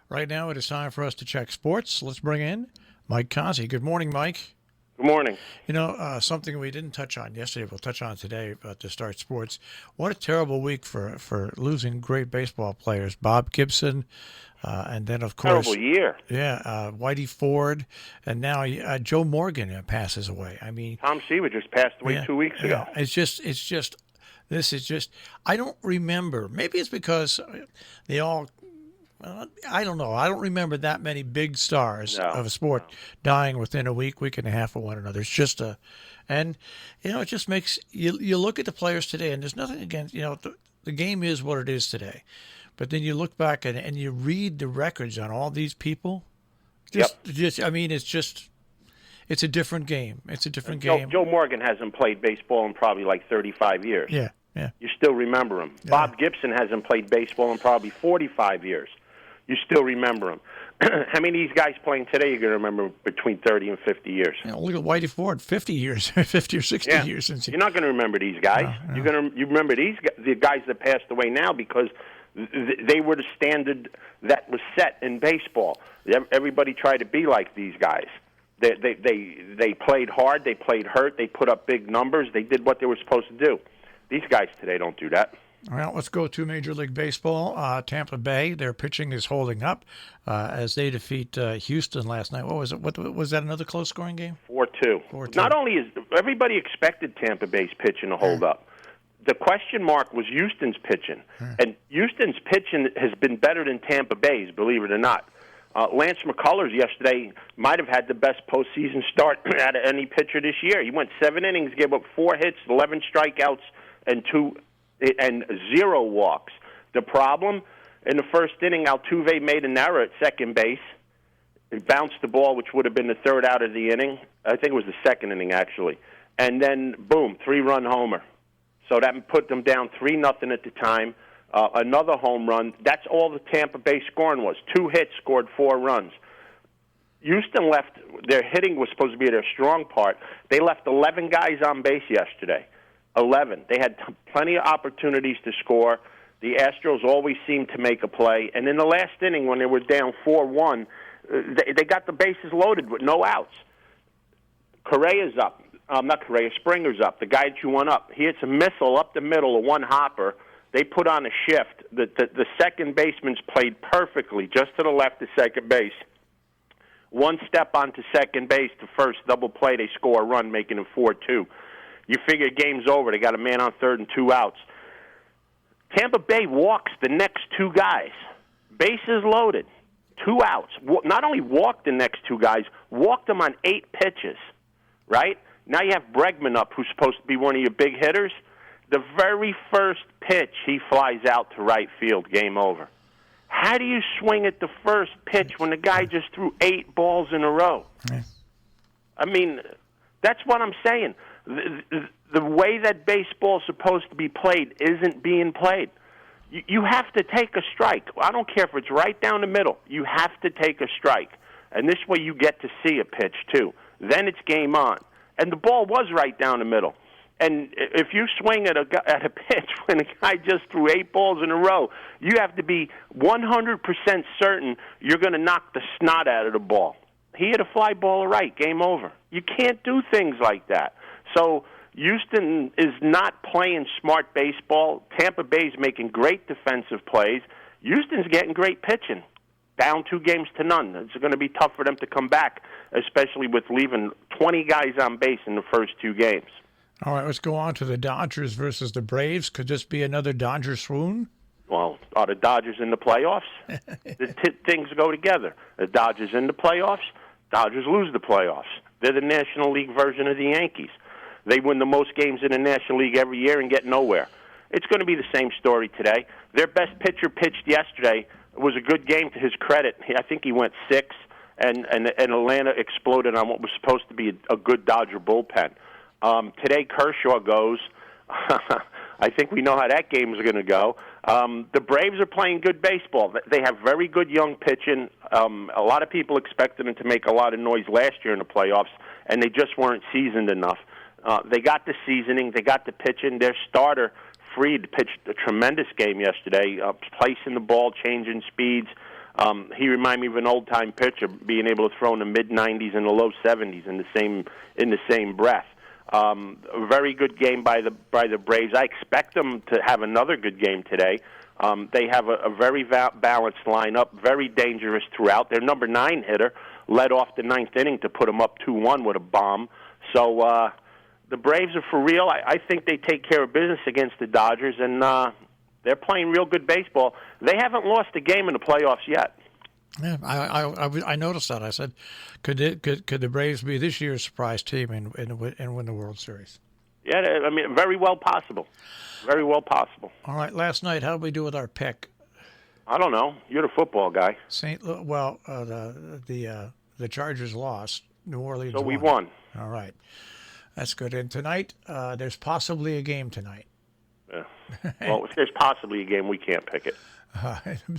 Right now, it is time for us to check sports. Let's bring in Mike Cozzi. Good morning, Mike. Good morning. Something we didn't touch on yesterday, we'll touch on today to start sports. What a terrible week for losing great baseball players. Bob Gibson, and then, of course... Terrible year. Yeah, Whitey Ford, and now Joe Morgan passes away. I mean... Tom Seaver just passed away 2 weeks ago. This is just... I don't remember. Maybe it's because they all... I don't know. I don't remember that many big stars of a sport dying within a week and a half of one another. It's just it just makes you look at the players today, and there's nothing against, the game is what it is today. But then you look back and you read the records on all these people. It's a different game. It's a different game. Joe Morgan hasn't played baseball in probably like 35 years. Yeah. You still remember him. Yeah. Bob Gibson hasn't played baseball in probably 45 years. You still remember him. How many of these guys playing today you're going to remember between 30 and 50 years? Look at Whitey Ford, 50 years, 50 or 60 years since You're not going to remember these guys. No. You remember the guys that passed away now because they were the standard that was set in baseball. Everybody tried to be like these guys. They played hard, they played hurt, they put up big numbers, they did what they were supposed to do. These guys today don't do that. Well, let's go to Major League Baseball. Tampa Bay, their pitching is holding up as they defeat Houston last night. What was it? What was that? Another close-scoring game? 4-2. Not only is everybody expected Tampa Bay's pitching to hold up, the question mark was Houston's pitching, and Houston's pitching has been better than Tampa Bay's, believe it or not. Lance McCullers yesterday might have had the best postseason start out of any pitcher this year. He went 7 innings, gave up 4 hits, 11 strikeouts, and 0 walks. The problem, in the first inning, Altuve made an error at second base. It bounced the ball, which would have been the third out of the inning. I think it was the second inning, actually. And then, boom, 3-run homer. So that put them down 3-0 at the time. Another home run. That's all the Tampa Bay scoring was. 2 hits, scored 4 runs. Houston left, their hitting was supposed to be their strong part. They left 11 guys on base yesterday. 11. They had plenty of opportunities to score. The Astros always seemed to make a play. And in the last inning, when they were down 4-1, they got the bases loaded with no outs. Correa's up. Springer's up. The guy that you want up. He hits a missile up the middle, a one-hopper. They put on a shift. The second baseman's played perfectly, just to the left of second base. One step onto second base to first, double play, they score a run, making it 4-2. You figure game's over. They got a man on third and 2 outs. Tampa Bay walks the next 2 guys. Bases loaded. 2 outs. Not only walked the next 2 guys, walked them on 8 pitches, right? Now you have Bregman up, who's supposed to be one of your big hitters. The very first pitch, he flies out to right field. Game over. How do you swing at the first pitch when the guy just threw 8 balls in a row? I mean, that's what I'm saying. The way that baseball's supposed to be played isn't being played. You have to take a strike. I don't care if it's right down the middle. You have to take a strike. And this way you get to see a pitch, too. Then it's game on. And the ball was right down the middle. And if you swing at a pitch when a guy just threw 8 balls in a row, you have to be 100% certain you're going to knock the snot out of the ball. He hit a fly ball right, game over. You can't do things like that. So Houston is not playing smart baseball. Tampa Bay's making great defensive plays. Houston's getting great pitching. Down 2-0. It's going to be tough for them to come back, especially with leaving 20 guys on base in the first 2 games. All right, let's go on to the Dodgers versus the Braves. Could this be another Dodger swoon? Well, are the Dodgers in the playoffs? Things go together. The Dodgers in the playoffs, Dodgers lose the playoffs. They're the National League version of the Yankees. They win the most games in the National League every year and get nowhere. It's going to be the same story today. Their best pitcher pitched yesterday. It was a good game to his credit. I think he went 6, and Atlanta exploded on what was supposed to be a good Dodger bullpen. Today, Kershaw goes. I think we know how that game is going to go. The Braves are playing good baseball. They have very good young pitching. A lot of people expected them to make a lot of noise last year in the playoffs, and they just weren't seasoned enough. They got the seasoning. They got the pitching. Their starter, Fried, pitched a tremendous game yesterday, placing the ball, changing speeds. He reminded me of an old-time pitcher, being able to throw in the mid-90s and the low 70s in the same breath. A very good game by the Braves. I expect them to have another good game today. They have a very balanced lineup, very dangerous throughout. Their number 9 hitter led off the 9th inning to put them up 2-1 with a bomb. So the Braves are for real. I think they take care of business against the Dodgers, and they're playing real good baseball. They haven't lost a game in the playoffs yet. Yeah, I noticed that. I said, could the Braves be this year's surprise team and win the World Series? Yeah, I mean, very well possible. Very well possible. All right, last night, how did we do with our pick? I don't know. You're the football guy. The Chargers lost. New Orleans won. So we won. All right. That's good. And tonight, there's possibly a game tonight. Yeah. Well, if there's possibly a game, we can't pick it.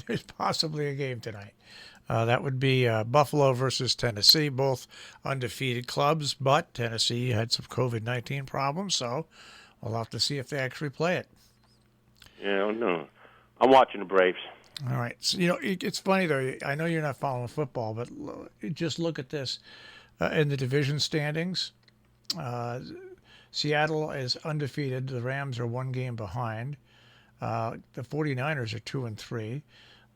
There's possibly a game tonight. That would be Buffalo versus Tennessee, both undefeated clubs, but Tennessee had some COVID-19 problems, so we'll have to see if they actually play it. Yeah, no. I'm watching the Braves. All right. So, you know, it's funny, though. I know you're not following football, but just look at this. In the division standings, Seattle is undefeated. The Rams are 1 game behind. The 49ers are 2-3.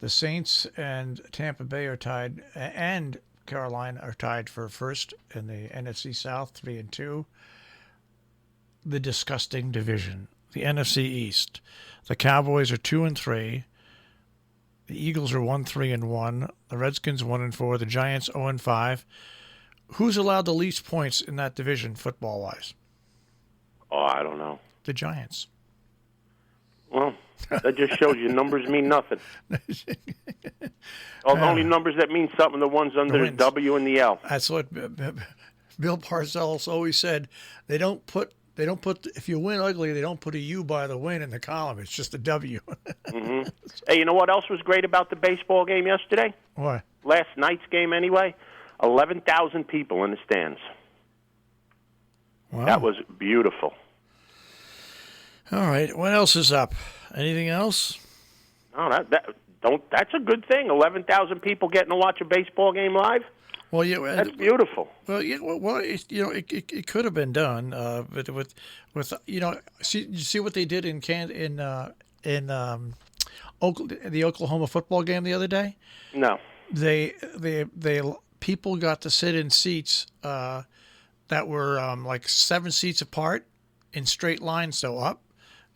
The Saints and Tampa Bay are tied, and Carolina are tied for first in the NFC South, 3-2. The disgusting division, the NFC East. The Cowboys are 2-3. The Eagles are 1-3-1. The Redskins 1-4. The Giants 0-5. Who's allowed the least points in that division, football-wise? Oh, I don't know. The Giants. Well, that just shows you numbers mean nothing. The only numbers that mean something are the ones under the W and the L. That's what Bill Parcells always said. They don't put if you win ugly, they don't put a U by the win in the column. It's just a W. Mm-hmm. Hey, you know what else was great about the baseball game yesterday? What? Last night's game, anyway. 11,000 people in the stands. Wow. That was beautiful. All right. What else is up? Anything else? Oh, that's a good thing. 11,000 people getting to watch a baseball game live. Well, yeah, that's beautiful. Well, yeah, it could have been done, but with see what they did in the Oklahoma football game the other day. No, they people got to sit in seats that were like 7 seats apart in straight lines, so up,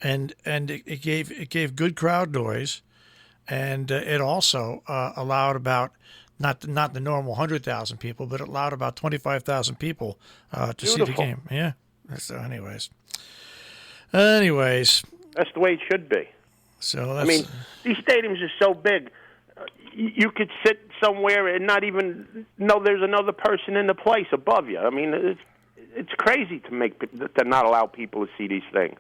and it gave good crowd noise, and it also allowed about. Not the normal 100,000 people, but it allowed about 25,000 people to see the game. Yeah. So, anyways, that's the way it should be. So I mean, these stadiums are so big. You could sit somewhere and not even know there's another person in the place above you. I mean, it's crazy to not allow people to see these things.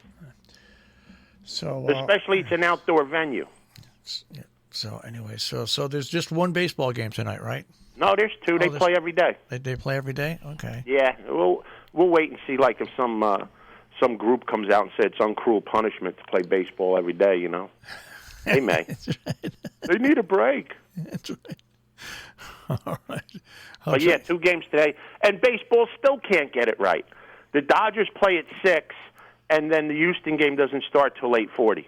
So, especially it's an outdoor venue. Yeah. So anyway, so there's just one baseball game tonight, right? No, there's 2. They play every day. They play every day? Okay. Yeah, we'll wait and see. Like if some group comes out and says it's uncruel punishment to play baseball every day, you know, they may. That's right. They need a break. That's right. All right. But yeah, 2 games today, and baseball still can't get it right. The Dodgers play at 6, and then the Houston game doesn't start till 8:40.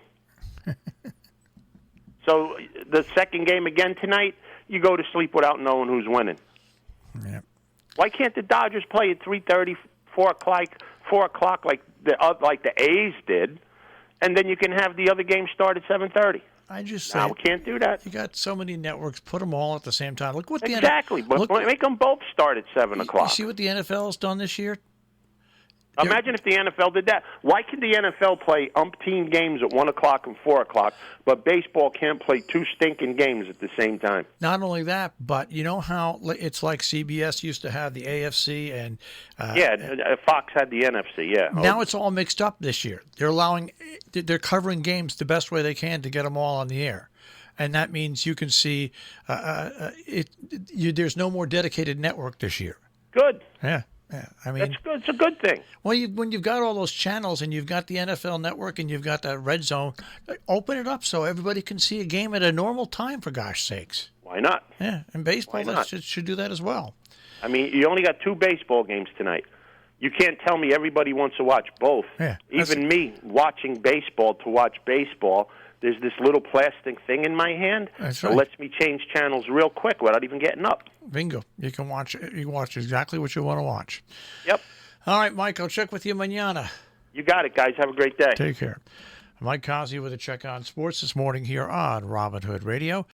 So the second game again tonight, you go to sleep without knowing who's winning. Yeah. Why can't the Dodgers play at 3:30, 4 o'clock like the A's did, and then you can have the other game start at 7:30? I just say we can't do that. You got so many networks, put them all at the same time. Look what make them both start at 7 o'clock. You see what the NFL has done this year? Imagine if the NFL did that. Why can the NFL play umpteen games at 1 o'clock and 4 o'clock, but baseball can't play 2 stinking games at the same time? Not only that, but you know how it's like CBS used to have the AFC and Fox had the NFC. Yeah. Now it's all mixed up this year. They're covering games the best way they can to get them all on the air. And that means you can see there's no more dedicated network this year. Good. Yeah. Yeah, I mean, that's good. It's a good thing. Well, when you've got all those channels and you've got the NFL Network and you've got that Red Zone, open it up so everybody can see a game at a normal time. For gosh sakes! Why not? Yeah, and baseball should do that as well. I mean, you only got 2 baseball games tonight. You can't tell me everybody wants to watch both. Yeah, even me watching baseball to watch baseball. There's this little plastic thing in my hand that lets me change channels real quick without even getting up. Bingo. You can watch exactly what you want to watch. Yep. All right, Mike, I'll check with you mañana. You got it, guys. Have a great day. Take care. Mike Cozzi with a check on sports this morning here on Robin Hood Radio.